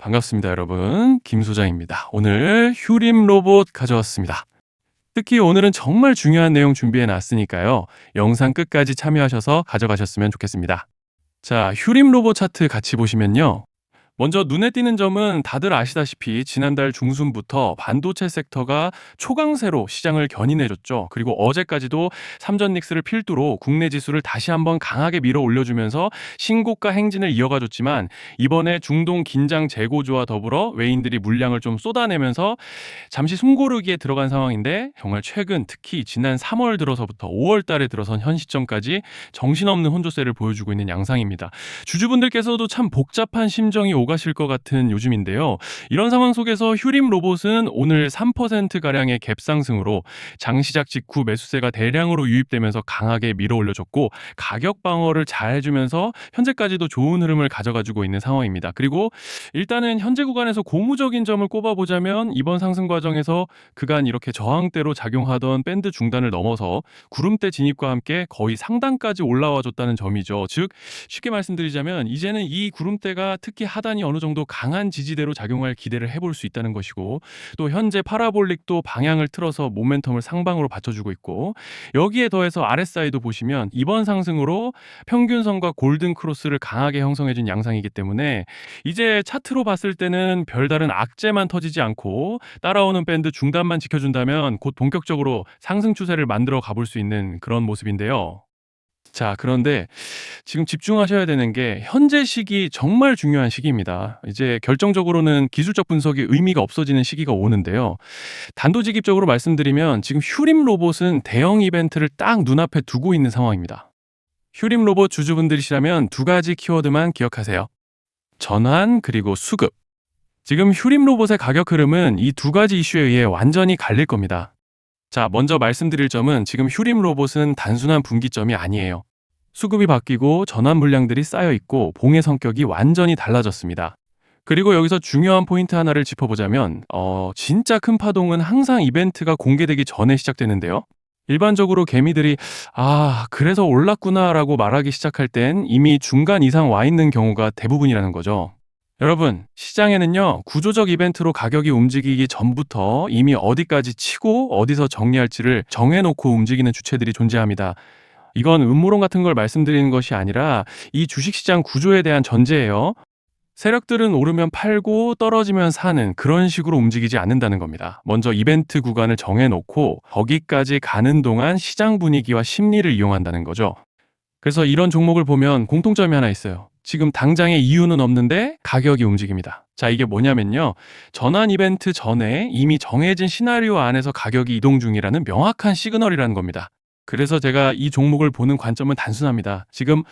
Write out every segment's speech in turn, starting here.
반갑습니다, 여러분. 김 소장입니다. 오늘 휴림 로봇 가져왔습니다. 특히 오늘은 정말 중요한 내용 준비해 놨으니까요. 영상 끝까지 참여하셔서 가져가셨으면 좋겠습니다. 자, 휴림 로봇 차트 같이 보시면요. 먼저 눈에 띄는 점은 다들 아시다시피 지난달 중순부터 반도체 섹터가 초강세로 시장을 견인해줬죠. 그리고 어제까지도 삼전 닉스를 필두로 국내 지수를 다시 한번 강하게 밀어 올려주면서 신고가 행진을 이어가줬지만 이번에 중동 긴장 재고조와 더불어 외인들이 물량을 좀 쏟아내면서 잠시 숨고르기에 들어간 상황인데 정말 최근 특히 지난 3월 들어서부터 5월 달에 들어선 현 시점까지 정신없는 혼조세를 보여주고 있는 양상입니다. 주주분들께서도 참 복잡한 심정이 오가실 것 같은 요즘인데요. 이런 상황 속에서 휴림 로봇은 오늘 3%가량의 갭상승으로 장시작 직후 매수세가 대량으로 유입되면서 강하게 밀어 올려줬고 가격 방어를 잘 해주면서 현재까지도 좋은 흐름을 가져가지고 있는 상황입니다. 그리고 일단은 현재 구간에서 고무적인 점을 꼽아보자면 이번 상승 과정에서 그간 이렇게 저항대로 작용하던 밴드 중단을 넘어서 구름대 진입과 함께 거의 상단까지 올라와 줬다는 점이죠. 즉 쉽게 말씀드리자면 이제는 이 구름대가 특히 하단이 어느 정도 강한 지지대로 작용할 기대를 해볼 수 있다는 것이고 또 현재 파라볼릭도 방향을 틀어서 모멘텀을 상방으로 받쳐주고 있고 여기에 더해서 RSI도 보시면 이번 상승으로 평균선과 골든 크로스를 강하게 형성해준 양상이기 때문에 이제 차트로 봤을 때는 별다른 악재만 터지지 않고 따라오는 밴드 중단만 지켜준다면 곧 본격적으로 상승 추세를 만들어 가볼 수 있는 그런 모습인데요. 자, 그런데 지금 집중하셔야 되는 게 현재 시기 정말 중요한 시기입니다. 이제 결정적으로는 기술적 분석이 의미가 없어지는 시기가 오는데요. 단도직입적으로 말씀드리면 지금 휴림 로봇은 대형 이벤트를 딱 눈앞에 두고 있는 상황입니다. 휴림 로봇 주주분들이시라면 두 가지 키워드만 기억하세요. 전환 그리고 수급. 지금 휴림 로봇의 가격 흐름은 이 두 가지 이슈에 의해 완전히 갈릴 겁니다. 자, 먼저 말씀드릴 점은 지금 휴림 로봇은 단순한 분기점이 아니에요. 수급이 바뀌고 전환 물량들이 쌓여 있고 봉의 성격이 완전히 달라졌습니다. 그리고 여기서 중요한 포인트 하나를 짚어보자면 진짜 큰 파동은 항상 이벤트가 공개되기 전에 시작되는데요. 일반적으로 개미들이 그래서 올랐구나라고 말하기 시작할 땐 이미 중간 이상 와 있는 경우가 대부분이라는 거죠. 여러분, 시장에는요, 구조적 이벤트로 가격이 움직이기 전부터 이미 어디까지 치고 어디서 정리할지를 정해놓고 움직이는 주체들이 존재합니다. 이건 음모론 같은 걸 말씀드리는 것이 아니라 이 주식시장 구조에 대한 전제예요. 세력들은 오르면 팔고 떨어지면 사는 그런 식으로 움직이지 않는다는 겁니다. 먼저 이벤트 구간을 정해놓고 거기까지 가는 동안 시장 분위기와 심리를 이용한다는 거죠. 그래서 이런 종목을 보면 공통점이 하나 있어요. 지금 당장의 이유는 없는데 가격이 움직입니다. 자, 이게 뭐냐면요. 전환 이벤트 전에 이미 정해진 시나리오 안에서 가격이 이동 중이라는 명확한 시그널이라는 겁니다. 그래서 제가 이 종목을 보는 관점은 단순합니다. 지금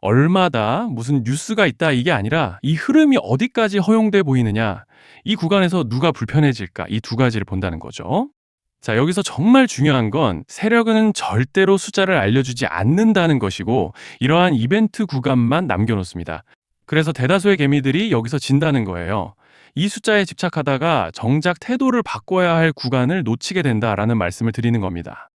얼마다 무슨 뉴스가 있다 이게 아니라 이 흐름이 어디까지 허용돼 보이느냐, 이 구간에서 누가 불편해질까, 이 두 가지를 본다는 거죠. 자, 여기서 정말 중요한 건 세력은 절대로 숫자를 알려주지 않는다는 것이고 이러한 이벤트 구간만 남겨놓습니다. 그래서 대다수의 개미들이 여기서 진다는 거예요. 이 숫자에 집착하다가 정작 태도를 바꿔야 할 구간을 놓치게 된다라는 말씀을 드리는 겁니다.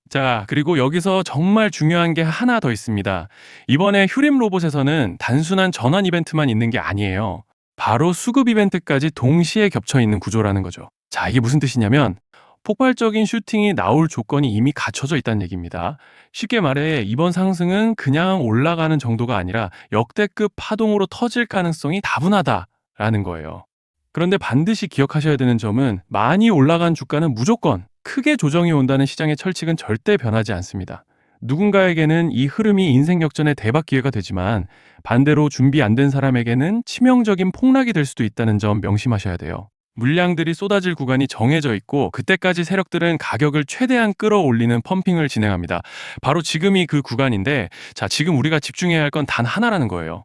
자, 그리고 여기서 정말 중요한 게 하나 더 있습니다. 이번에 휴림 로봇에서는 단순한 전환 이벤트만 있는 게 아니에요. 바로 수급 이벤트까지 동시에 겹쳐 있는 구조라는 거죠. 자, 이게 무슨 뜻이냐면 폭발적인 슈팅이 나올 조건이 이미 갖춰져 있다는 얘기입니다. 쉽게 말해 이번 상승은 그냥 올라가는 정도가 아니라 역대급 파동으로 터질 가능성이 다분하다라는 거예요. 그런데 반드시 기억하셔야 되는 점은 많이 올라간 주가는 무조건 크게 조정이 온다는 시장의 철칙은 절대 변하지 않습니다. 누군가에게는 이 흐름이 인생 역전의 대박 기회가 되지만 반대로 준비 안 된 사람에게는 치명적인 폭락이 될 수도 있다는 점 명심하셔야 돼요. 물량들이 쏟아질 구간이 정해져 있고 그때까지 세력들은 가격을 최대한 끌어올리는 펌핑을 진행합니다. 바로 지금이 그 구간인데 자, 지금 우리가 집중해야 할 건 단 하나라는 거예요.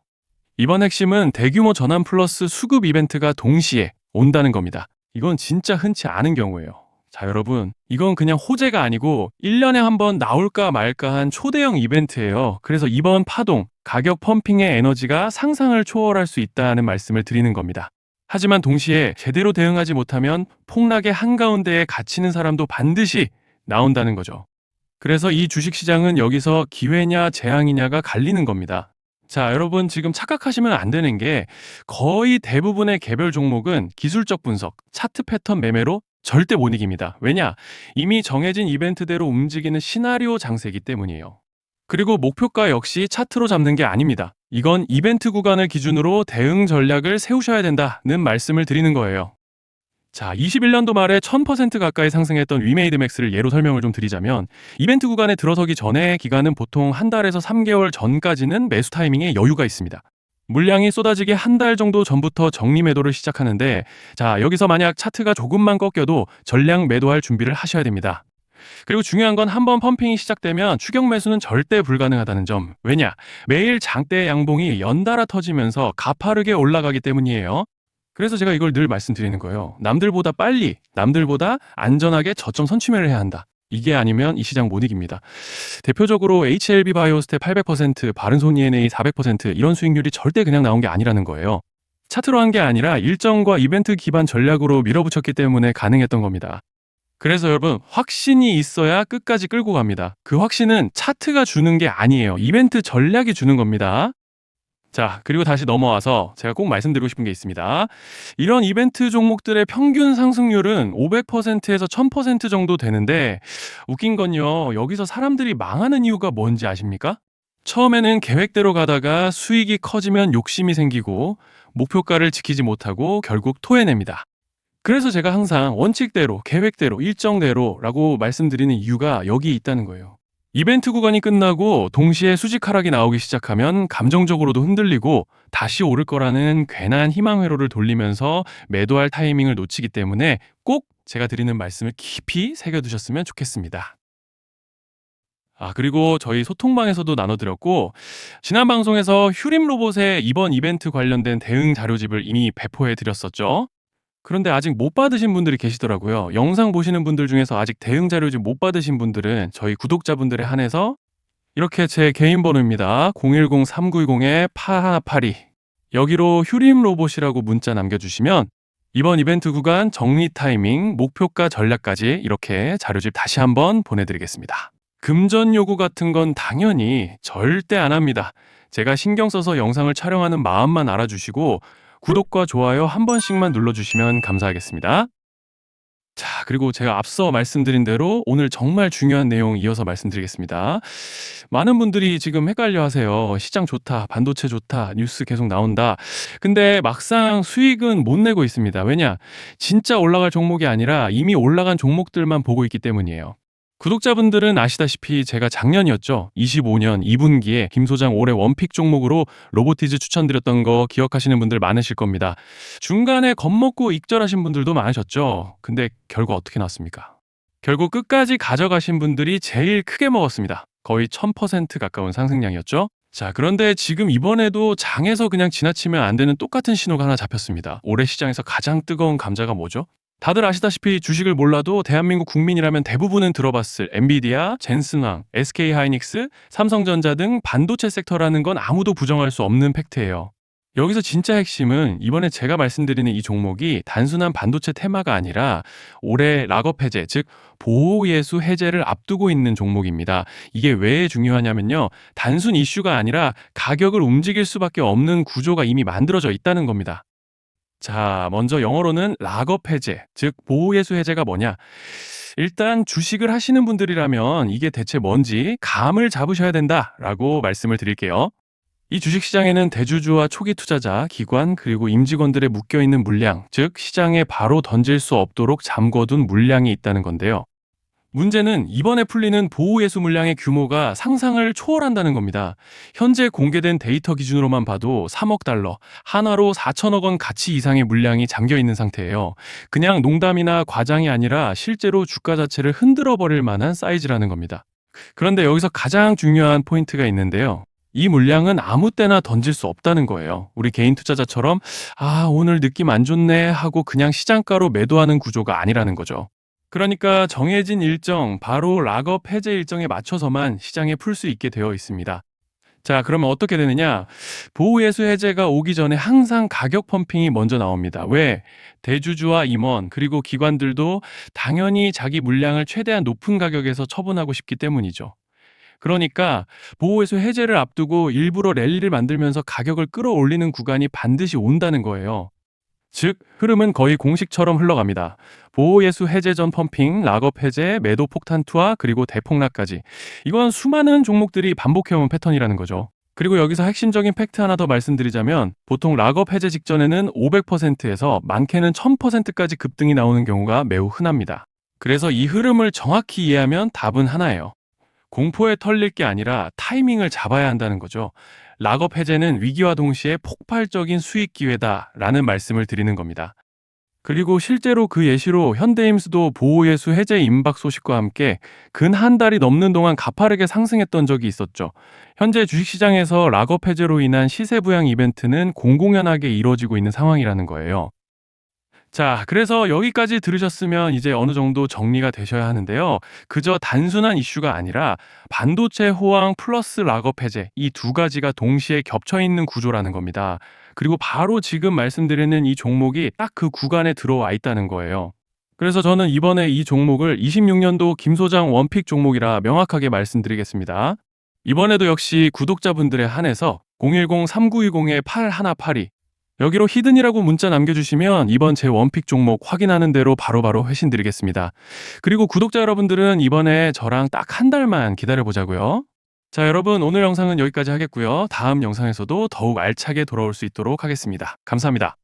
이번 핵심은 대규모 전환 플러스 수급 이벤트가 동시에 온다는 겁니다. 이건 진짜 흔치 않은 경우예요. 자, 여러분, 이건 그냥 호재가 아니고 1년에 한 번 나올까 말까 한 초대형 이벤트예요. 그래서 이번 파동, 가격 펌핑의 에너지가 상상을 초월할 수 있다는 말씀을 드리는 겁니다. 하지만 동시에 제대로 대응하지 못하면 폭락의 한가운데에 갇히는 사람도 반드시 나온다는 거죠. 그래서 이 주식시장은 여기서 기회냐 재앙이냐가 갈리는 겁니다. 자, 여러분 지금 착각하시면 안 되는 게 거의 대부분의 개별 종목은 기술적 분석, 차트 패턴 매매로 절대 못 이깁니다. 왜냐? 이미 정해진 이벤트대로 움직이는 시나리오 장세이기 때문이에요. 그리고 목표가 역시 차트로 잡는 게 아닙니다. 이건 이벤트 구간을 기준으로 대응 전략을 세우셔야 된다는 말씀을 드리는 거예요. 자, 21년도 말에 1000% 가까이 상승했던 위메이드 맥스를 예로 설명을 좀 드리자면 이벤트 구간에 들어서기 전에 기간은 보통 한 달에서 3개월 전까지는 매수 타이밍에 여유가 있습니다. 물량이 쏟아지기 한 달 정도 전부터 정리 매도를 시작하는데 자, 여기서 만약 차트가 조금만 꺾여도 전량 매도할 준비를 하셔야 됩니다. 그리고 중요한 건 한번 펌핑이 시작되면 추격 매수는 절대 불가능하다는 점. 왜냐? 매일 장대 양봉이 연달아 터지면서 가파르게 올라가기 때문이에요. 그래서 제가 이걸 늘 말씀드리는 거예요. 남들보다 빨리, 남들보다 안전하게 저점 선취매를 해야 한다. 이게 아니면 이 시장 못 이깁니다. 대표적으로 HLB 바이오스텝 800%, 바른손 ENA 400% 이런 수익률이 절대 그냥 나온 게 아니라는 거예요. 차트로 한 게 아니라 일정과 이벤트 기반 전략으로 밀어붙였기 때문에 가능했던 겁니다. 그래서 여러분, 확신이 있어야 끝까지 끌고 갑니다. 그 확신은 차트가 주는 게 아니에요. 이벤트 전략이 주는 겁니다. 자, 그리고 다시 넘어와서 제가 꼭 말씀드리고 싶은 게 있습니다. 이런 이벤트 종목들의 평균 상승률은 500%에서 1000% 정도 되는데 웃긴 건요. 여기서 사람들이 망하는 이유가 뭔지 아십니까? 처음에는 계획대로 가다가 수익이 커지면 욕심이 생기고 목표가를 지키지 못하고 결국 토해냅니다. 그래서 제가 항상 원칙대로, 계획대로, 일정대로라고 말씀드리는 이유가 여기 있다는 거예요. 이벤트 구간이 끝나고 동시에 수직 하락이 나오기 시작하면 감정적으로도 흔들리고 다시 오를 거라는 괜한 희망 회로를 돌리면서 매도할 타이밍을 놓치기 때문에 꼭 제가 드리는 말씀을 깊이 새겨두셨으면 좋겠습니다. 그리고 저희 소통방에서도 나눠드렸고, 지난 방송에서 휴림 로봇의 이번 이벤트 관련된 대응 자료집을 이미 배포해드렸었죠. 그런데 아직 못 받으신 분들이 계시더라고요. 영상 보시는 분들 중에서 아직 대응 자료집 못 받으신 분들은 저희 구독자분들에 한해서 이렇게 제 개인 번호입니다. 010-3910-8182 여기로 휴림 로봇이라고 문자 남겨주시면 이번 이벤트 구간 정리 타이밍, 목표가 전략까지 이렇게 자료집 다시 한번 보내드리겠습니다. 금전 요구 같은 건 당연히 절대 안 합니다. 제가 신경 써서 영상을 촬영하는 마음만 알아주시고 구독과 좋아요 한 번씩만 눌러주시면 감사하겠습니다. 자, 그리고 제가 앞서 말씀드린 대로 오늘 정말 중요한 내용 이어서 말씀드리겠습니다. 많은 분들이 지금 헷갈려 하세요. 시장 좋다, 반도체 좋다, 뉴스 계속 나온다. 근데 막상 수익은 못 내고 있습니다. 왜냐? 진짜 올라갈 종목이 아니라 이미 올라간 종목들만 보고 있기 때문이에요. 구독자분들은 아시다시피 제가 작년이었죠. 25년 2분기에 김 소장 올해 원픽 종목으로 로보티즈 추천드렸던 거 기억하시는 분들 많으실 겁니다. 중간에 겁먹고 익절하신 분들도 많으셨죠. 근데 결과 어떻게 나왔습니까? 결국 끝까지 가져가신 분들이 제일 크게 먹었습니다. 거의 1000% 가까운 상승량이었죠. 자, 그런데 지금 이번에도 장에서 그냥 지나치면 안 되는 똑같은 신호가 하나 잡혔습니다. 올해 시장에서 가장 뜨거운 감자가 뭐죠? 다들 아시다시피 주식을 몰라도 대한민국 국민이라면 대부분은 들어봤을 엔비디아, 젠슨왕, SK하이닉스, 삼성전자 등 반도체 섹터라는 건 아무도 부정할 수 없는 팩트예요. 여기서 진짜 핵심은 이번에 제가 말씀드리는 이 종목이 단순한 반도체 테마가 아니라 올해 락업 해제, 즉 보호예수 해제를 앞두고 있는 종목입니다. 이게 왜 중요하냐면요. 단순 이슈가 아니라 가격을 움직일 수밖에 없는 구조가 이미 만들어져 있다는 겁니다. 자, 먼저 영어로는 락업 해제, 즉 보호예수 해제가 뭐냐? 일단 주식을 하시는 분들이라면 이게 대체 뭔지 감을 잡으셔야 된다라고 말씀을 드릴게요. 이 주식시장에는 대주주와 초기 투자자, 기관, 그리고 임직원들의 묶여있는 물량, 즉 시장에 바로 던질 수 없도록 잠궈둔 물량이 있다는 건데요. 문제는 이번에 풀리는 보호예수 물량의 규모가 상상을 초월한다는 겁니다. 현재 공개된 데이터 기준으로만 봐도 3억 달러, 한화로 4천억 원 가치 이상의 물량이 잠겨 있는 상태예요. 그냥 농담이나 과장이 아니라 실제로 주가 자체를 흔들어 버릴 만한 사이즈라는 겁니다. 그런데 여기서 가장 중요한 포인트가 있는데요. 이 물량은 아무 때나 던질 수 없다는 거예요. 우리 개인 투자자처럼 오늘 느낌 안 좋네 하고 그냥 시장가로 매도하는 구조가 아니라는 거죠. 그러니까 정해진 일정, 바로 락업 해제 일정에 맞춰서만 시장에 풀 수 있게 되어 있습니다. 자, 그러면 어떻게 되느냐? 보호예수 해제가 오기 전에 항상 가격 펌핑이 먼저 나옵니다. 왜? 대주주와 임원, 그리고 기관들도 당연히 자기 물량을 최대한 높은 가격에서 처분하고 싶기 때문이죠. 그러니까 보호회수 해제를 앞두고 일부러 랠리를 만들면서 가격을 끌어올리는 구간이 반드시 온다는 거예요. 즉, 흐름은 거의 공식처럼 흘러갑니다. 보호예수 해제 전 펌핑, 락업 해제, 매도 폭탄 투하, 그리고 대폭락까지. 이건 수많은 종목들이 반복해온 패턴이라는 거죠. 그리고 여기서 핵심적인 팩트 하나 더 말씀드리자면 보통 락업 해제 직전에는 500%에서 많게는 1000%까지 급등이 나오는 경우가 매우 흔합니다. 그래서 이 흐름을 정확히 이해하면 답은 하나예요. 공포에 털릴 게 아니라 타이밍을 잡아야 한다는 거죠. 락업 해제는 위기와 동시에 폭발적인 수익 기회다라는 말씀을 드리는 겁니다. 그리고 실제로 그 예시로 현대임수도 보호예수 해제 임박 소식과 함께 근 한 달이 넘는 동안 가파르게 상승했던 적이 있었죠. 현재 주식시장에서 락업 해제로 인한 시세 부양 이벤트는 공공연하게 이루어지고 있는 상황이라는 거예요. 자, 그래서 여기까지 들으셨으면 이제 어느 정도 정리가 되셔야 하는데요. 그저 단순한 이슈가 아니라 반도체 호황 플러스 락업 해제 이 두 가지가 동시에 겹쳐 있는 구조라는 겁니다. 그리고 바로 지금 말씀드리는 이 종목이 딱 그 구간에 들어와 있다는 거예요. 그래서 저는 이번에 이 종목을 26년도 김 소장 원픽 종목이라 명확하게 말씀드리겠습니다. 이번에도 역시 구독자분들에 한해서 010-3920-8182 여기로 히든이라고 문자 남겨주시면 이번 제 원픽 종목 확인하는 대로 바로바로 회신 드리겠습니다. 그리고 구독자 여러분들은 이번에 저랑 딱 한 달만 기다려보자고요. 자, 여러분 오늘 영상은 여기까지 하겠고요. 다음 영상에서도 더욱 알차게 돌아올 수 있도록 하겠습니다. 감사합니다.